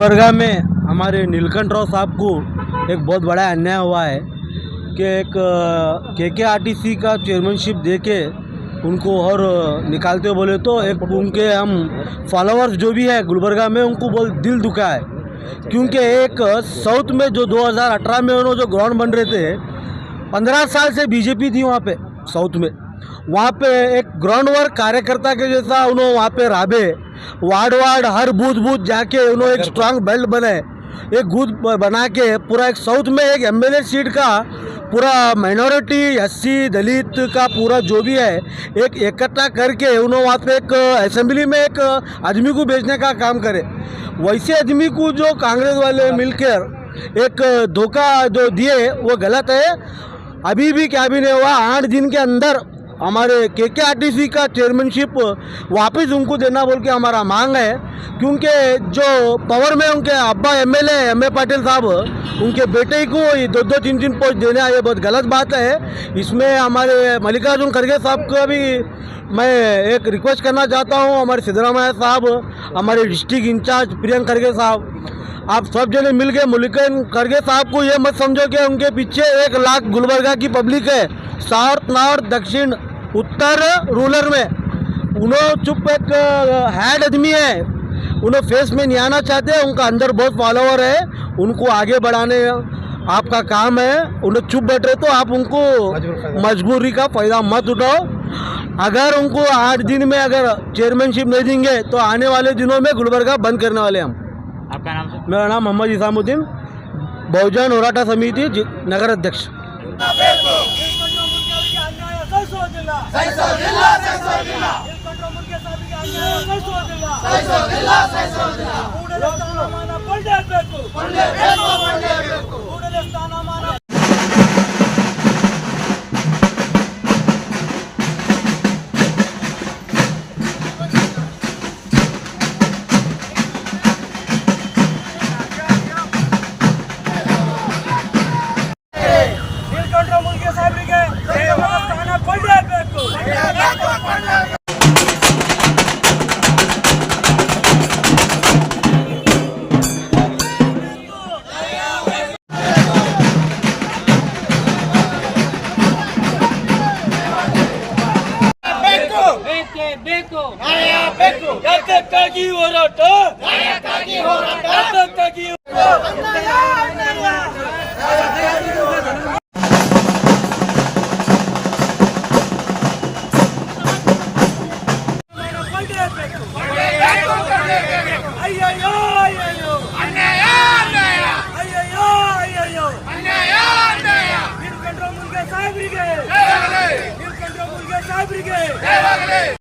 गुलबर्गा में हमारे नीलकंठ राव साहब को एक बहुत बड़ा अन्याय हुआ है कि एक KKRTC का चेयरमैनशिप देके उनको और निकालते हो बोले तो एक उनके हम फॉलोअर्स जो भी है गुलबर्गा में उनको बहुत दिल दुखा है, क्योंकि एक साउथ में जो 2018 में उन्होंने जो ग्राउंड बन रहे थे, 15 साल से बीजेपी थी वहाँ पे साउथ में, वहाँ पे एक ग्राउंड वर्क कार्यकर्ता के जैसा उन्होंने वहाँ पे राबे वार्ड हर बूथ जाके उन्होंने एक स्ट्रांग बेल्ट बनाए, एक बूथ बना के पूरा एक साउथ में एक MLA सीट का पूरा माइनॉरिटी SC दलित का पूरा जो भी है एक इकट्ठा करके उन्होंने वहाँ पे एक असेंबली में एक आदमी को भेजने का काम करे। वैसे आदमी को जो कांग्रेस वाले मिलकर एक धोखा जो दिए वो गलत है। अभी भी क्या भी नहीं हुआ, 8 दिन के अंदर हमारे KKRTC का चेयरमैनशिप वापस उनको देना बोल के हमारा मांग है, क्योंकि जो पावर में उनके अब्बा MLA MA पाटिल साहब उनके बेटे को 2-2 3-3 पोस्ट देना ये बहुत गलत बात है। इसमें हमारे मल्लिकार्जुन खड़गे साहब का भी मैं एक रिक्वेस्ट करना चाहता हूँ, हमारे सिद्धरामैया साहब, हमारे डिस्ट्रिक्ट इंचार्ज प्रियंक खड़गे साहब, आप सब जने मिल के मल्लिकार्जुन खड़गे साहब को ये मत समझो कि उनके पीछे 1 लाख गुलबर्गा की पब्लिक है, साउथ नॉर्थ दक्षिण उत्तर रूरल में उन्होंने चुप एक हेड आदमी है, उन्हें फेस में नहीं आना चाहते, उनका अंदर बहुत फॉलोअर है, उनको आगे बढ़ाने आपका काम है। उन्हें चुप बैठे तो आप उनको मजबूरी का फायदा मत उठाओ। अगर उनको 8 दिन में अगर चेयरमैनशिप नहीं देंगे तो आने वाले दिनों में गुलबर्गा बंद करने वाले हम। आपका नाम सर? मेरा नाम मोहम्मद इसामुद्दीन, बहुजन होराटा समिति नगर अध्यक्ष। ಬೇಕು ಯಾತಕ್ಕಾಗಿ ಹೋರಾಟ